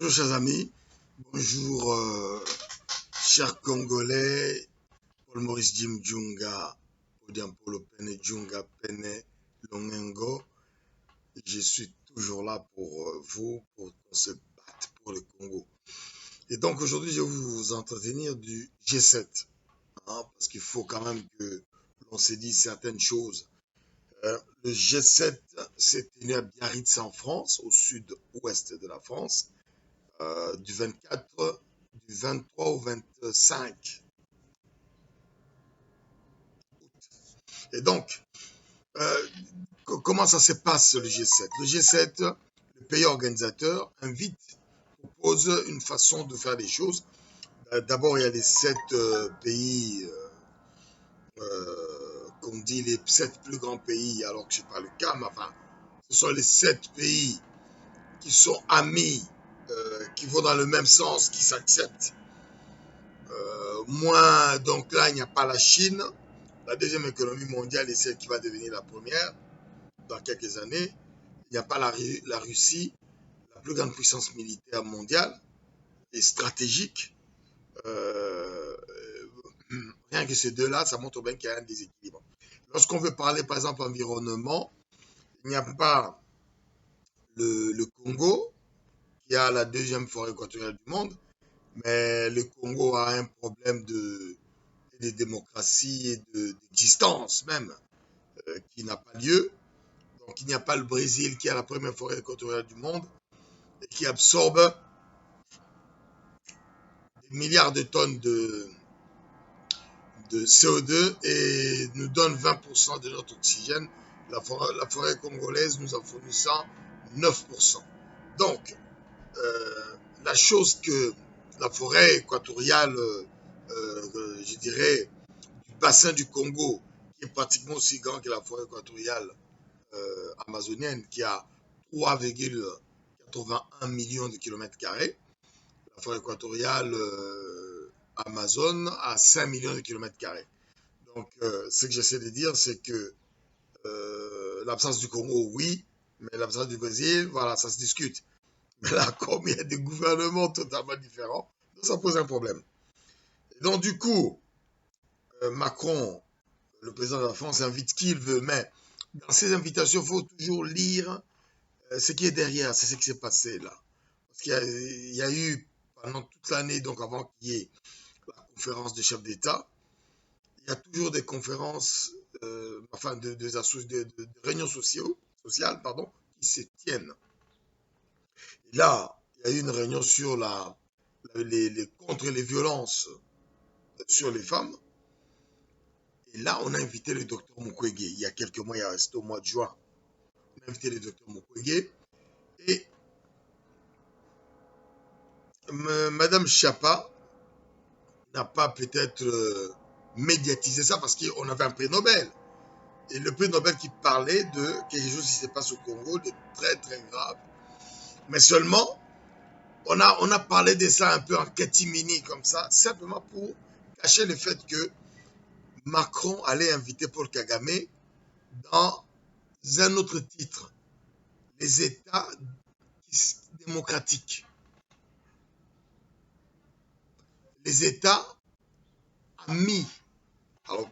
Bonjour chers amis, bonjour chers Congolais, Paul Maurice Jim Djunga, Odiampolo Pene Djunga Pene Longengo. Je suis toujours là pour vous, pour qu'on se batte pour le Congo. Et donc aujourd'hui je vais vous entretenir du G7, parce qu'il faut quand même que l'on se dise certaines choses. Le G7 s'est tenu à Biarritz en France, au sud-ouest de la France. Du 23 au 25 août. Et donc, comment ça se passe le G7? Le G7, le pays organisateur, propose une façon de faire les choses. D'abord, il y a les 7 pays, qu'on dit les 7 plus grands pays, alors que ce n'est pas le cas, mais enfin, ce sont les 7 pays qui sont amis, qui vont dans le même sens, qui s'acceptent. Donc là, il n'y a pas la Chine. La deuxième économie mondiale est celle qui va devenir la première dans quelques années. Il n'y a pas la Russie, la plus grande puissance militaire mondiale et stratégique. Rien que ces deux-là, ça montre bien qu'il y a un déséquilibre. Lorsqu'on veut parler, par exemple, environnement, il n'y a pas le Congo, qui a la deuxième forêt équatoriale du monde, mais le Congo a un problème de démocratie et d'existence même, qui n'a pas lieu. Donc il n'y a pas le Brésil qui a la première forêt équatoriale du monde et qui absorbe des milliards de tonnes de CO2 et nous donne 20% de notre oxygène. La forêt congolaise nous en fournissant 9%. Donc, la chose que la forêt équatoriale, je dirais, du bassin du Congo, qui est pratiquement aussi grand que la forêt équatoriale amazonienne, qui a 3,81 millions de kilomètres carrés. La forêt équatoriale Amazon a 5 millions de kilomètres carrés. Donc, ce que j'essaie de dire, c'est que l'absence du Congo, oui, mais l'absence du Brésil, voilà, ça se discute. Mais là, comme il y a des gouvernements totalement différents, ça pose un problème. Et donc, du coup, Macron, le président de la France, invite qui il veut, mais dans ces invitations, il faut toujours lire ce qui est derrière, c'est ce qui s'est passé là. Parce qu'il y a eu, pendant toute l'année, donc avant qu'il y ait la conférence des chefs d'État, il y a toujours des conférences, enfin de réunions sociales, pardon, qui se tiennent. Et là, il y a eu une réunion sur contre les violences sur les femmes. Et là, on a invité le docteur Mukwege. Il y a quelques mois, c'était au mois de juin. On a invité le docteur Mukwege. Et Madame Chiappa n'a pas peut-être médiatisé ça parce qu'on avait un prix Nobel. Et le prix Nobel qui parlait de quelque chose qui se passe au Congo, de très très grave. Mais seulement, on a parlé de ça un peu en catimini comme ça, simplement pour cacher le fait que Macron allait inviter Paul Kagame dans un autre titre, les États démocratiques. Les États amis. Alors,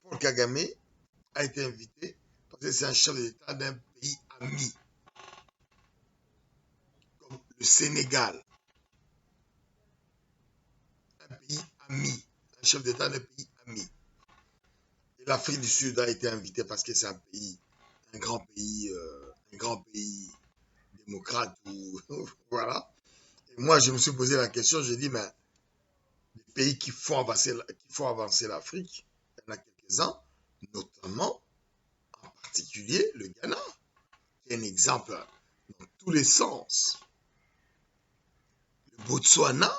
Paul Kagame a été invité parce que c'est un chef d'État d'un pays ami, comme le Sénégal. Un pays ami, un chef d'État d'un pays ami. Et l'Afrique du Sud a été invitée parce que c'est un grand pays démocrate. Voilà. Et moi, je me suis posé la question, j'ai dit, mais les pays qui font avancer l'Afrique, il y en a quelques-uns, notamment, en particulier, le Ghana, qui est un exemple dans tous les sens. Le Botswana,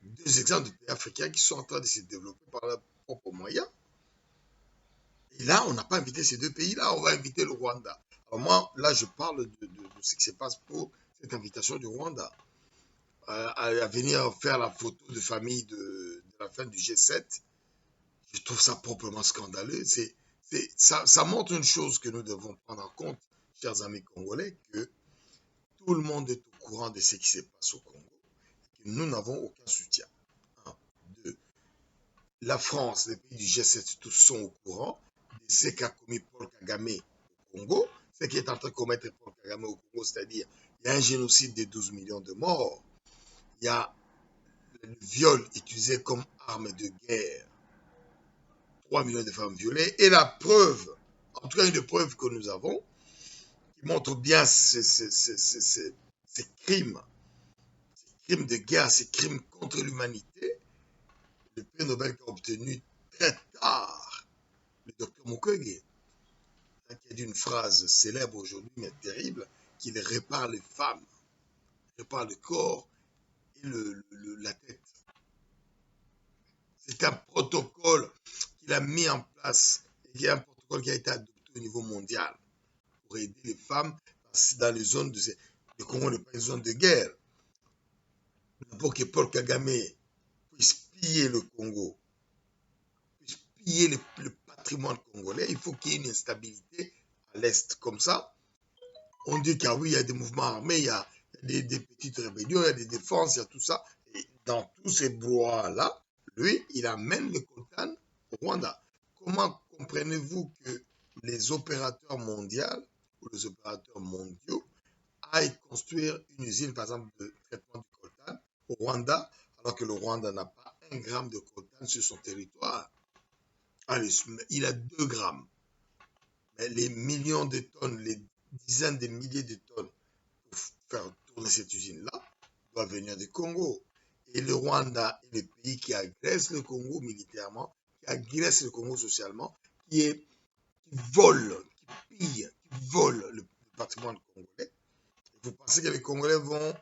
deux exemples de pays africains qui sont en train de se développer par leurs propres moyens. Et là, on n'a pas invité ces deux pays-là, on va inviter le Rwanda. Alors moi, là, je parle de ce qui se passe pour cette invitation du Rwanda à venir faire la photo de famille de la fin du G7. Je trouve ça proprement scandaleux. Ça montre une chose que nous devons prendre en compte, chers amis congolais, que tout le monde est au courant de ce qui se passe au Congo, et que nous n'avons aucun soutien. Un. Deux, la France, les pays du G7, tous sont au courant de ce qu'a commis Paul Kagame au Congo, ce qui est en train de commettre Paul Kagame au Congo, c'est-à-dire il y a un génocide de 12 millions de morts, il y a le viol utilisé comme arme de guerre, 3 millions de femmes violées, et la preuve, en tout cas une preuve que nous avons, qui montre bien ces crimes de guerre, ces crimes contre l'humanité, le prix Nobel qu'a obtenu très tard le docteur Mukwege, qui a dit une phrase célèbre aujourd'hui, mais terrible, qu'il répare les femmes, répare le corps et la tête. C'est un protocole qu'il a mis en place, et qui est un protocole qui a été adopté au niveau mondial pour aider les femmes dans les zones de... Le Congo n'est pas une zone de guerre. Pour que Paul Kagame puisse piller le Congo, puisse piller le patrimoine congolais, il faut qu'il y ait une instabilité à l'Est. Comme ça, on dit qu'il oui, il y a des mouvements armés, il y a des petites rébellions, il y a des défenses, il y a tout ça. Et dans tous ces brouhahas-là, lui, il amène le coltan au Rwanda. Comment comprenez-vous que les opérateurs mondiaux ou les opérateurs mondiaux aillent construire une usine, par exemple, de traitement du coltan au Rwanda, alors que le Rwanda n'a pas 1 gramme de coltan sur son territoire? Allez, il a 2 grammes. Mais les millions de tonnes, les dizaines de milliers de tonnes pour faire tourner cette usine-là doivent venir du Congo. Et le Rwanda est le pays qui agresse le Congo militairement, qui agresse le Congo socialement, qui vole, qui pille, qui vole le patrimoine congolais. Vous pensez que les Congolais vont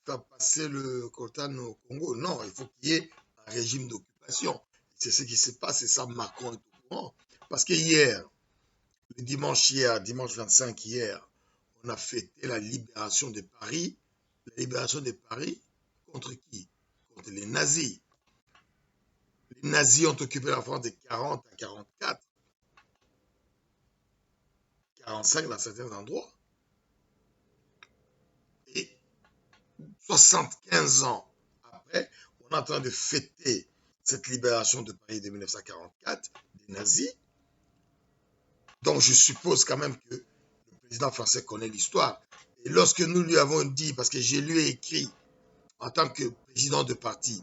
faire passer le coltan au Congo? Non, il faut qu'il y ait un régime d'occupation. C'est ce qui se passe, et ça, Macron est au courant. Parce que hier, le dimanche 25 hier, on a fêté la libération de Paris. La libération de Paris contre qui? Contre les nazis. Les nazis ont occupé la France de 40 à 44, 45 dans certains endroits. Et 75 ans après, on est en train de fêter cette libération de Paris de 1944 des nazis. Donc je suppose quand même que le président français connaît l'histoire. Et lorsque nous lui avons dit, parce que je lui ai écrit en tant que président de parti,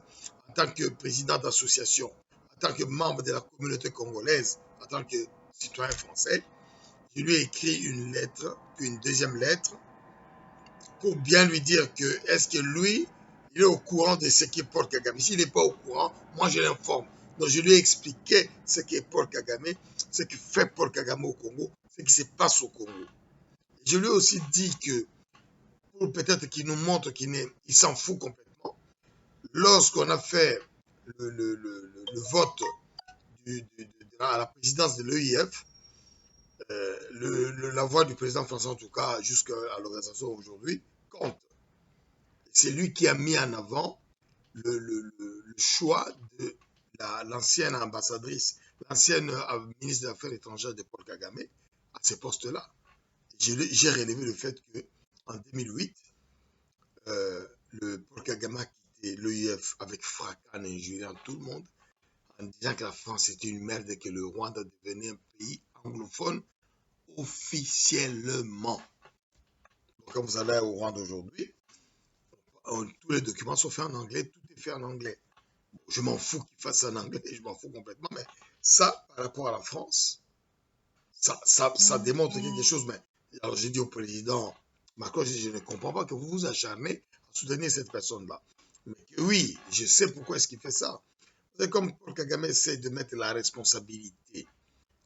en tant que président d'association, en tant que membre de la communauté congolaise, en tant que citoyen français, je lui ai écrit une lettre, une deuxième lettre, pour bien lui dire que est-ce que lui, il est au courant de ce qu'est Paul Kagame. S'il n'est pas au courant, moi je l'informe. Donc je lui ai expliqué ce qu'est Paul Kagame, ce que fait Paul Kagame au Congo, ce qui se passe au Congo. Je lui ai aussi dit que, pour peut-être qu'il nous montre qu'il s'en fout complètement, lorsqu'on a fait le vote à la présidence de l'EIF, la voix du président français, en tout cas jusqu'à l'organisation aujourd'hui, compte. C'est lui qui a mis en avant le choix de l'ancienne ambassadrice, l'ancienne ministre des Affaires étrangères de Paul Kagame à ce poste-là. J'ai relevé le fait qu'en 2008, le Paul Kagame a quitté l'EIF avec fracas en injuriant tout le monde, en disant que la France était une merde et que le Rwanda devenait un pays anglophone officiellement. Donc, quand vous allez au Rwanda aujourd'hui, tous les documents sont faits en anglais, tout est fait en anglais. Je m'en fous qu'il fasse ça en anglais, je m'en fous complètement, mais ça, par rapport à la France, ça démontre quelque chose. Mais alors j'ai dit au président Macron, je ne comprends pas que vous vous acharnez à soutenir cette personne-là. Mais que oui, je sais pourquoi est-ce qu'il fait ça. C'est comme Paul Kagame essaie de mettre la responsabilité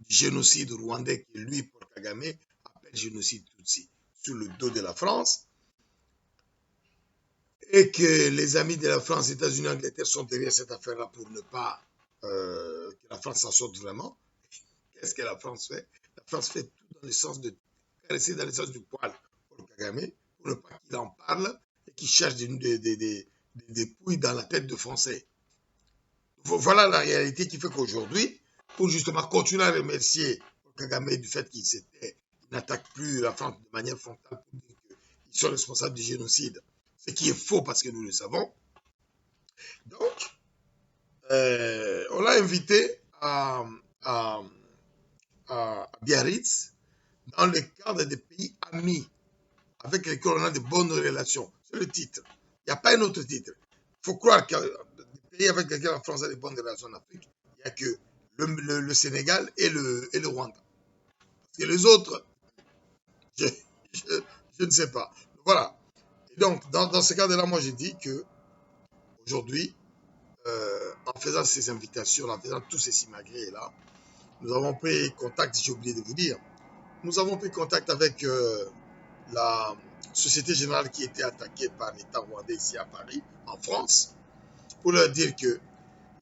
du génocide rwandais que lui, Paul Kagame, appelle génocide Tutsi, sur le dos de la France, et que les amis de la France, États-Unis, Angleterre sont derrière cette affaire-là pour ne pas que la France s'en sorte vraiment. Qu'est-ce que la France fait? La France fait tout dans le sens de caresser dans le sens du poil Paul Kagame, pour ne pas qu'il en parle et qu'il cherche des pouilles dans la tête de Français. Voilà la réalité qui fait qu'aujourd'hui, pour justement continuer à remercier Paul Kagame du fait qu'il n'attaque plus la France de manière frontale pour dire qu'il qui sont responsables du génocide. Ce qui est faux parce que nous le savons. Donc, on l'a invité à Biarritz dans le cadre des pays amis avec lesquels on a de bonnes relations. C'est le titre. Il n'y a pas un autre titre. Il faut croire que les pays avec lesquels la France a de bonnes relations en Afrique, il n'y a que le Sénégal et le Rwanda. Parce que les autres, je, je ne sais pas. Voilà. Et donc, dans ce cadre-là, moi, j'ai dit que aujourd'hui, en faisant ces invitations, en faisant tous ces simagrées-là, nous avons pris contact, j'ai oublié de vous dire, nous avons pris contact avec la Société Générale qui était attaquée par l'État rwandais ici à Paris, en France, pour leur dire que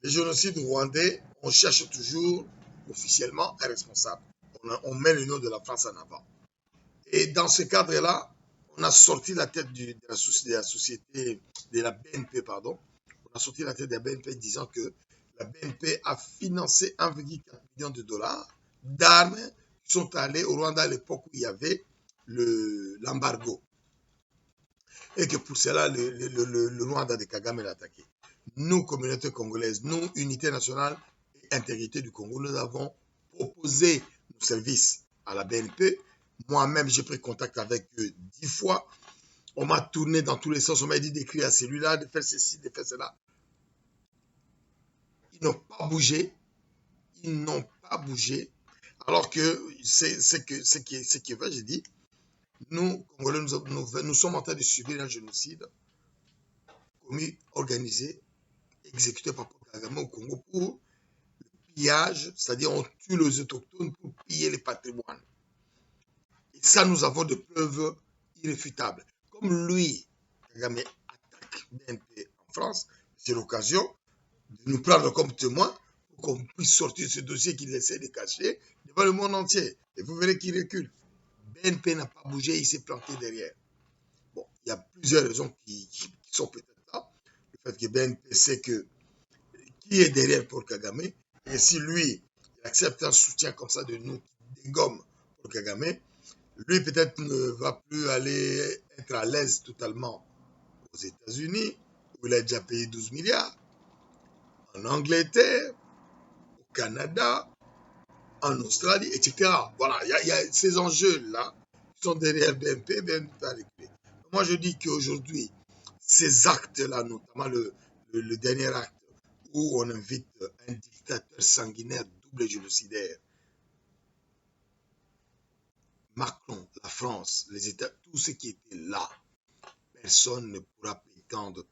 les génocides rwandais, on cherche toujours officiellement un responsable. On met le nom de la France en avant. Et dans ce cadre-là, on a sorti la tête de la société, de la BNP, pardon. On a sorti la tête de la BNP disant que la BNP a financé 1,4 million de dollars d'armes qui sont allées au Rwanda à l'époque où il y avait l'embargo. Et que pour cela, le Rwanda de Kagame l'a attaqué. Nous, communauté congolaise, nous, unité nationale et intégrité du Congo, nous avons proposé nos services à la BNP. Moi-même, j'ai pris contact avec eux 10 fois. On m'a tourné dans tous les sens. On m'a dit d'écrire à celui-là, de faire ceci, de faire cela. Ils n'ont pas bougé. Ils n'ont pas bougé. Alors que ce qui est vrai, j'ai dit, nous, Congolais, nous sommes en train de subir un génocide commis, organisé, exécuté par Paul Kagame au Congo pour le pillage, c'est-à-dire on tue les autochtones pour piller les patrimoines. Et ça, nous avons des preuves irréfutables. Comme lui, Kagame attaque BNP en France, c'est l'occasion de nous prendre comme témoin pour qu'on puisse sortir ce dossier qu'il essaie de cacher devant le monde entier. Et vous verrez qu'il recule. BNP n'a pas bougé, il s'est planté derrière. Bon, il y a plusieurs raisons qui sont peut-être là. Le fait que BNP sait que qui est derrière Paul Kagame, et si lui, il accepte un soutien comme ça de nous, qui dégomme Paul Kagame, lui peut-être ne va plus aller être à l'aise totalement aux États-Unis, où il a déjà payé 12 milliards, en Angleterre, au Canada, en Australie, etc. Voilà, il y a ces enjeux-là qui sont derrière BNP, BNP a réglé. Moi, je dis qu'aujourd'hui, ces actes-là, notamment le dernier acte, où on invite un dictateur sanguinaire, double génocidaire, Macron, la France, les États, tout ce qui était là, personne ne pourra prétendre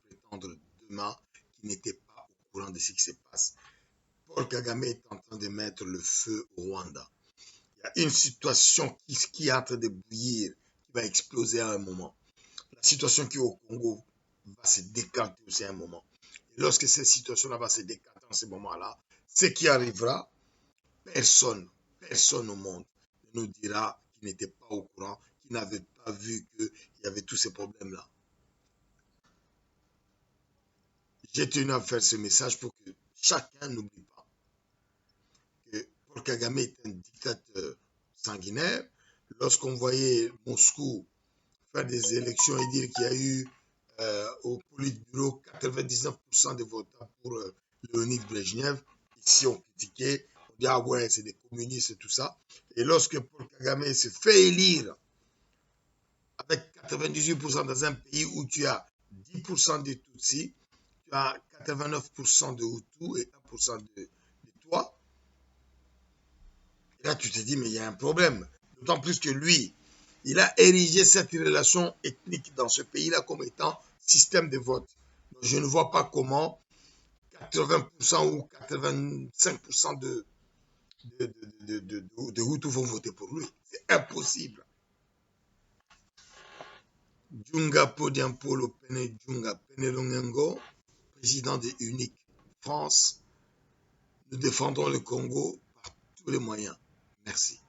demain qu'il n'était pas au courant de ce qui se passe. Paul Kagame est en train de mettre le feu au Rwanda. Il y a une situation qui est en train de bouillir, qui va exploser à un moment. La situation qui est au Congo va se décanter aussi à un moment. Et lorsque cette situation-là va se décanter en ce moment-là, ce qui arrivera, personne au monde ne nous dira qu'il n'était pas au courant, qu'il n'avait pas vu qu'il y avait tous ces problèmes-là. J'ai tenu à faire ce message pour que chacun n'oublie pas que Paul Kagame est un dictateur sanguinaire. Lorsqu'on voyait Moscou faire des élections et dire qu'il y a eu au Politburo 99% de votants pour Léonid Brejnev, ici on critiquait, on dit ah ouais c'est des communistes et tout ça. Et lorsque Paul Kagame se fait élire avec 98% dans un pays où tu as 10% de Tutsis, tu as 89% de Hutus et 1% de toi, et là tu te dis mais il y a un problème. D'autant plus que lui, il a érigé cette relation ethnique dans ce pays-là comme étant système de vote. Donc, je ne vois pas comment 80% ou 85% de Hutus vont voter pour lui. C'est impossible. Djunga Podiampolo Pene Djunga Penelongengo, président de Unique France, nous défendons le Congo par tous les moyens. Merci.